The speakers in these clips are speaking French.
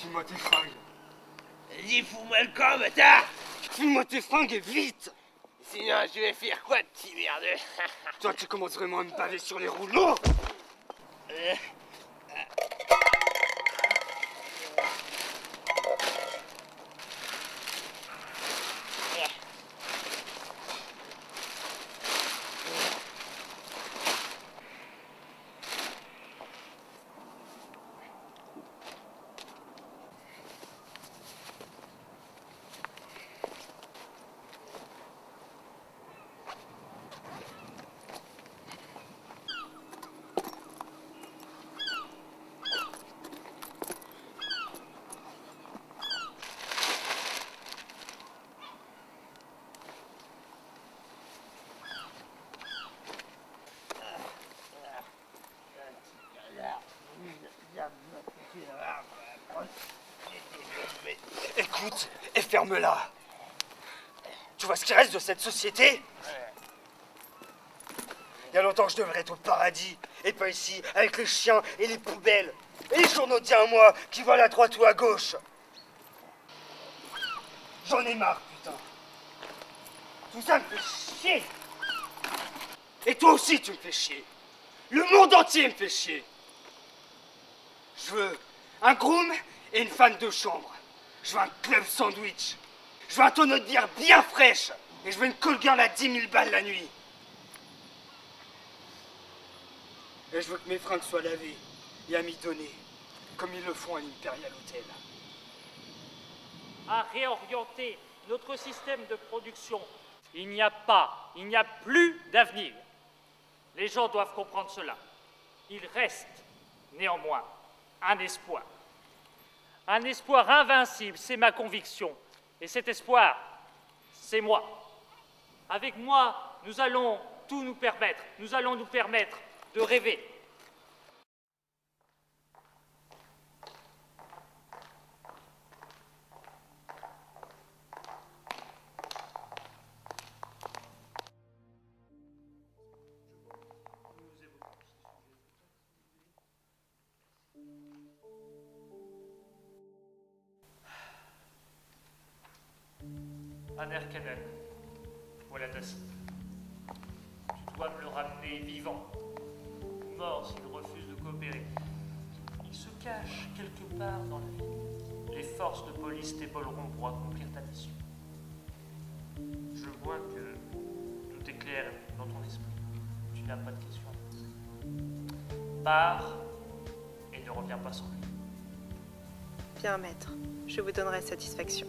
File-moi tes fringues. Vas-y, fous-moi le camp, bâtard. File-moi tes fringues et vite. Sinon, je vais faire quoi, petit merdeux? Toi, tu commences vraiment à me baver sur les rouleaux. Écoute, et ferme-la. Tu vois ce qui reste de cette société? Il y a longtemps que je devrais être au paradis, et pas ici, avec les chiens et les poubelles, et les journaux d'il y a un mois qui volent à droite ou à gauche. J'en ai marre, putain. Tout ça me fait chier. Et toi aussi, tu me fais chier. Le monde entier me fait chier. Je veux un groom et une femme de chambre. Je veux un club sandwich. Je veux un tonneau de bière bien fraîche. Et je veux une call girl à 10 000 balles la nuit. Et je veux que mes fringues soient lavées et amidonnées, comme ils le font à l'Imperial Hotel. À réorienter notre système de production. Il n'y a plus d'avenir. Les gens doivent comprendre cela. Il reste, néanmoins, un espoir. Un espoir invincible, c'est ma conviction. Et cet espoir, c'est moi. Avec moi, nous allons tout nous permettre. Nous allons nous permettre de rêver. Anerkenen, voilà ta cible. Tu dois me le ramener vivant, ou mort s'il refuse de coopérer. Il se cache quelque part dans la ville. Les forces de police t'épauleront pour accomplir ta mission. Je vois que tout est clair dans ton esprit. Tu n'as pas de questions à poser. Pars et ne reviens pas sans lui. Bien, maître. Je vous donnerai satisfaction.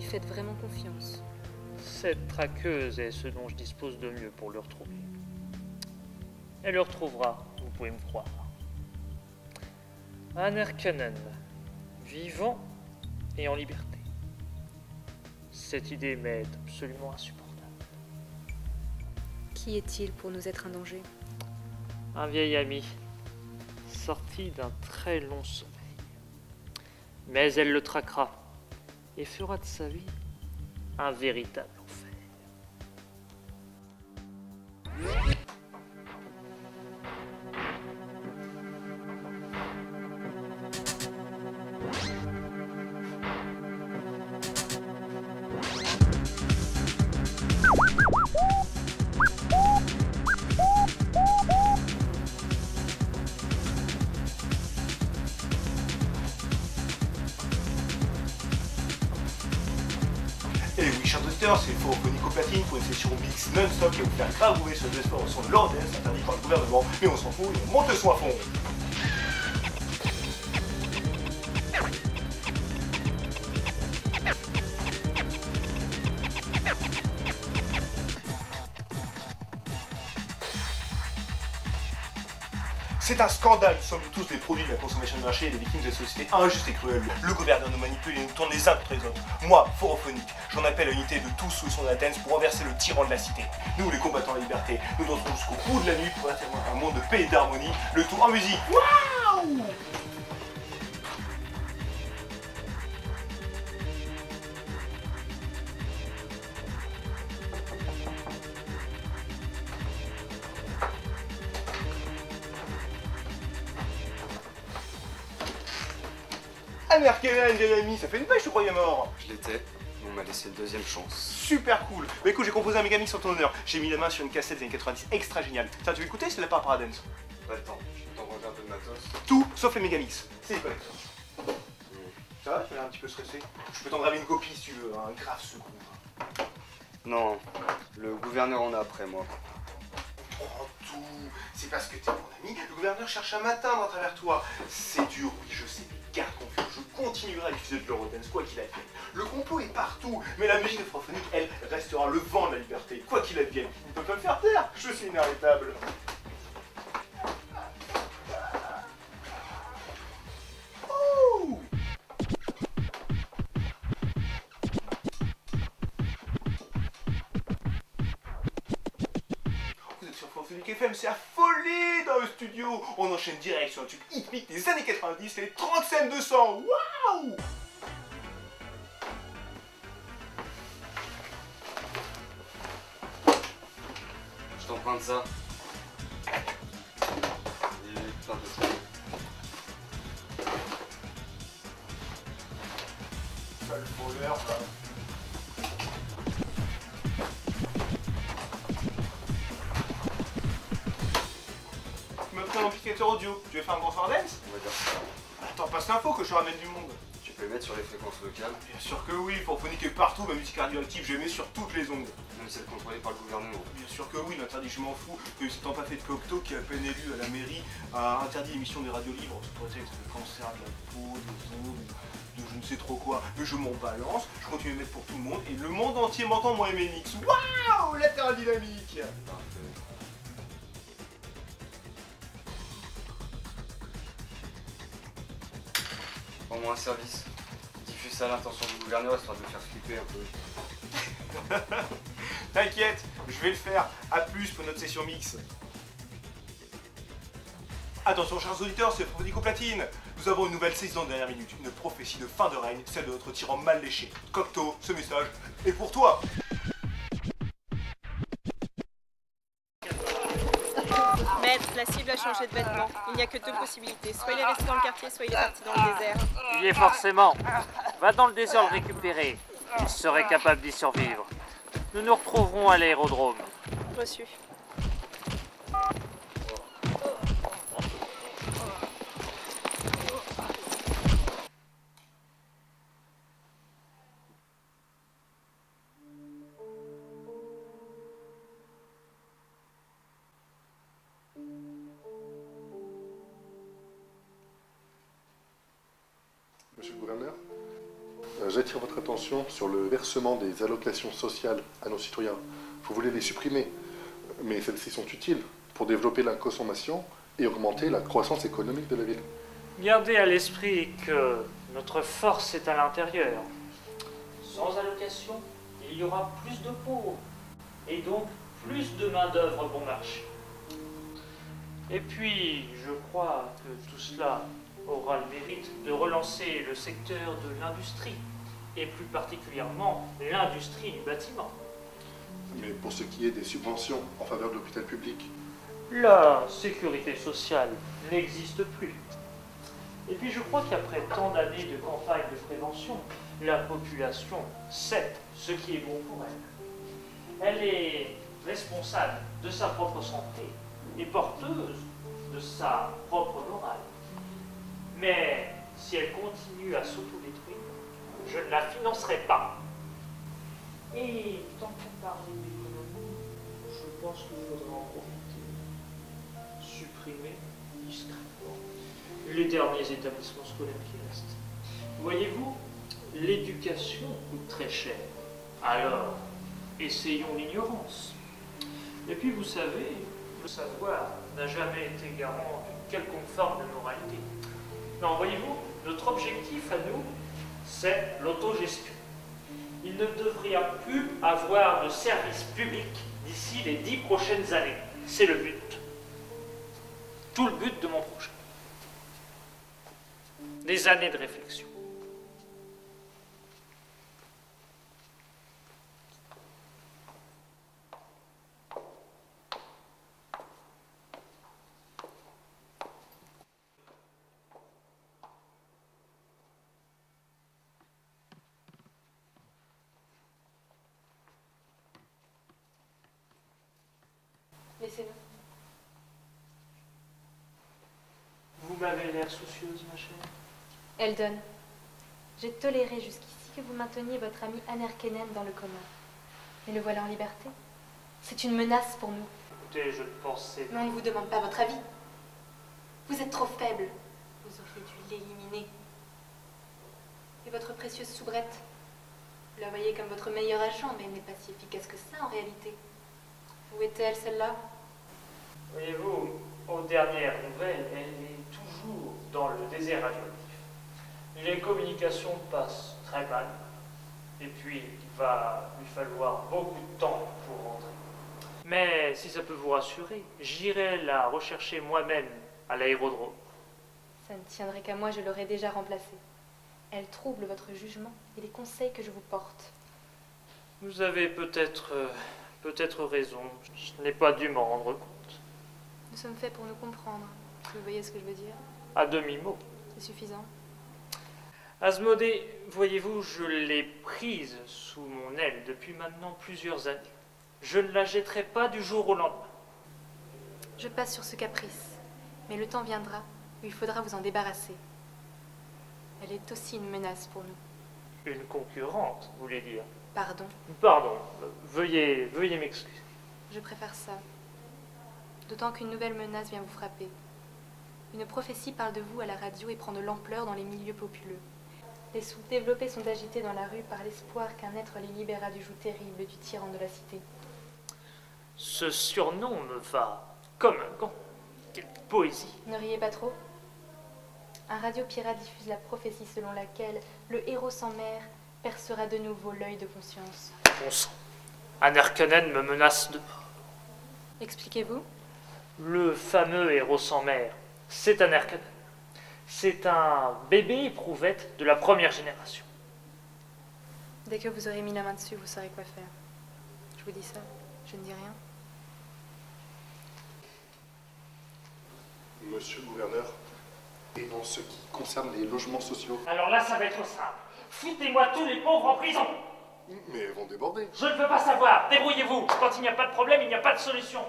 Faites vraiment confiance. Cette traqueuse est ce dont je dispose de mieux pour le retrouver. Elle le retrouvera, vous pouvez me croire. Anerkenen, vivant et en liberté. Cette idée m'est absolument insupportable. Qui est-il pour nous être un danger? Un vieil ami, sorti d'un très long sommeil. Mais elle le traquera et fera de sa vie un véritable enfer. Et oui, chers auditeurs, c'est faux Nicoplatine pour une session mix non-stop qui va vous faire grave rouler sur des explorations landaises interdites par le gouvernement, mais on s'en fout et on monte le son à fond. C'est un scandale, nous sommes tous des produits de la consommation de marché et des victimes de la société injuste et cruelle. Le gouverneur nous manipule et nous tourne les uns contre les autres. Moi, Forophonique, j'en appelle à l'unité de tous sous son Athènes pour renverser le tyran de la cité. Nous, les combattants de la liberté, nous danserons jusqu'au bout de la nuit pour atteindre un monde de paix et d'harmonie, le tout en musique. Waouh! Ah merde, Kevin, vieil ami, ça fait une pêche, je croyais mort. Je l'étais, on m'a laissé une deuxième chance. Super cool. Bah écoute, j'ai composé un Megamix en ton honneur. J'ai mis la main sur une cassette des années 90 extra géniale. Tiens, tu veux écouter? C'est de la part Paradance. Pas le temps, je t'envoie un peu de matos. Tout sauf les Megamix. C'est les collecteurs. Ça va, tu m'as l'air un petit peu stressé? Je peux t'en graver une copie si tu veux, un grave second. Non, le gouverneur en a après moi. Prends tout. C'est parce que t'es mon ami. Le gouverneur cherche à m'atteindre à travers toi. C'est dur, oui, je sais, mais garde confiance. Je continuerai à diffuser de l'Eurodance, quoi qu'il advienne. Le complot est partout, mais la musique de Forophonique, elle, restera le vent de la liberté, quoi qu'il advienne. Ils ne peuvent pas me faire taire. Je suis inarrêtable. Oh! Vous êtes sur Forophonique FM, c'est la folie dans le studio. On enchaîne direct sur un tube hippique des années 90, les 37 200. Waouh! Je t'emprunte ça. Et plein de ça. Sale voleur, là. Tu m'as pris un amplificateur audio. Tu veux faire un bonsoir dance? On va dire ça. Attends, passe l'info que je ramène du monde. Tu peux le mettre sur les fréquences locales, Bien sûr que oui, Forophonique est partout, ma musique radioactive, je mets sur toutes les ondes. même si elle est contrôlée par le gouvernement. Bien sûr que oui, l'interdit, je m'en fous, que s'étant pas fait de Cocteau, qui est à peine élu à la mairie, a interdit l'émission des radios libres, sous prétexte de cancer de la peau, des os, de je ne sais trop quoi. Mais je m'en balance, je continue à mettre pour tout le monde, et le monde entier m'entend moi et mes mix. Waouh, la thermodynamique. Parfait. Rends-moi un service. Diffuse ça à l'intention du gouverneur, histoire de le faire flipper un peu. T'inquiète, je vais le faire. A plus pour notre session mix. Attention chers auditeurs, c'est Forophonique au platine. Nous avons une nouvelle saison de dernière minute, une prophétie de fin de règne, celle de notre tyran mal léché. Cocteau, ce message est pour toi. Maître, la cible a changé de vêtements. Il n'y a que deux possibilités. Soit il est resté dans le quartier, soit il est parti dans le désert. Il y est forcément. Va dans le désert le récupérer. Il serait capable d'y survivre. Nous nous retrouverons à l'aérodrome. Reçu. Monsieur le gouverneur, j'attire votre attention sur le versement des allocations sociales à nos citoyens. Vous voulez les supprimer, mais celles-ci sont utiles pour développer la consommation et augmenter la croissance économique de la ville. Gardez à l'esprit que notre force est à l'intérieur. Sans allocation, il y aura plus de pauvres et donc plus de main-d'œuvre bon marché. Et puis, je crois que tout cela aura le mérite de relancer le secteur de l'industrie, et plus particulièrement l'industrie du bâtiment. Mais pour ce qui est des subventions en faveur de l'hôpital public, La sécurité sociale n'existe plus. Et puis je crois qu'après tant d'années de campagne de prévention, la population sait ce qui est bon pour elle. Elle est responsable de sa propre santé et porteuse de sa propre morale. Mais si elle continue à s'autodétruire, je ne la financerai pas. Et tant qu'on parle d'économie, je pense qu'il faudra en profiter. Supprimer discrètement les derniers établissements scolaires qui restent. Voyez-vous, l'éducation coûte très cher. Alors, essayons l'ignorance. Et puis vous savez, Le savoir n'a jamais été garant d'une quelconque forme de moralité. Non, voyez-vous, notre objectif à nous, c'est l'autogestion. Il ne devrait plus avoir de service public d'ici les 10 prochaines années. C'est le but. Tout le but de mon projet. Des années de réflexion. Laissez-nous. Vous m'avez l'air soucieuse, ma chère. Eldon, j'ai toléré jusqu'ici que vous mainteniez votre ami Anerkenen dans le coma. Mais le voilà en liberté. C'est une menace pour nous. Écoutez, je pensais... Mais on ne vous demande pas votre avis. Vous êtes trop faible. Vous auriez dû l'éliminer. Et votre précieuse soubrette, vous la voyez comme votre meilleur agent, mais elle n'est pas si efficace que ça en réalité. Où était-elle, celle-là? Voyez-vous, aux dernières nouvelles, elle est toujours dans le désert radioactif. Les communications passent très mal, et puis il va lui falloir beaucoup de temps pour rentrer. Mais si ça peut vous rassurer, j'irai la rechercher moi-même à l'aérodrome. Ça ne tiendrait qu'à moi, je l'aurais déjà remplacée. Elle trouble votre jugement et les conseils que je vous porte. Vous avez peut-être raison, je n'ai pas dû m'en rendre compte. Nous sommes faits pour nous comprendre. Vous voyez ce que je veux dire? À demi-mot. C'est suffisant. Asmodée, voyez-vous, je l'ai prise sous mon aile depuis maintenant plusieurs années. Je ne la jetterai pas du jour au lendemain. Je passe sur ce caprice, mais le temps viendra où il faudra vous en débarrasser. Elle est aussi une menace pour nous. Une concurrente, vous voulez dire? Pardon, Pardon, veuillez m'excuser. je préfère ça. D'autant qu'une nouvelle menace vient vous frapper. Une prophétie parle de vous à la radio et prend de l'ampleur dans les milieux populeux. Les sous-développés sont agités dans la rue par l'espoir qu'un être les libérera du joug terrible du tyran de la cité. Ce surnom me va comme un gant. Quelle poésie! Ne riez pas trop. Un radio-pirate diffuse la prophétie selon laquelle le héros sans mère percera de nouveau l'œil de conscience. Bon sang, Anerkenen me menace de mort. Expliquez-vous? Le fameux héros sans mère, c'est Anerkenen. C'est un bébé éprouvette de la première génération. Dès que vous aurez mis la main dessus, vous saurez quoi faire. Je vous dis ça, je ne dis rien. Monsieur le gouverneur, et en ce qui concerne les logements sociaux... Alors là, ça va être simple. Foutez-moi tous les pauvres en prison. Mais elles vont déborder. Je ne veux pas savoir. Débrouillez-vous. Quand il n'y a pas de problème, il n'y a pas de solution.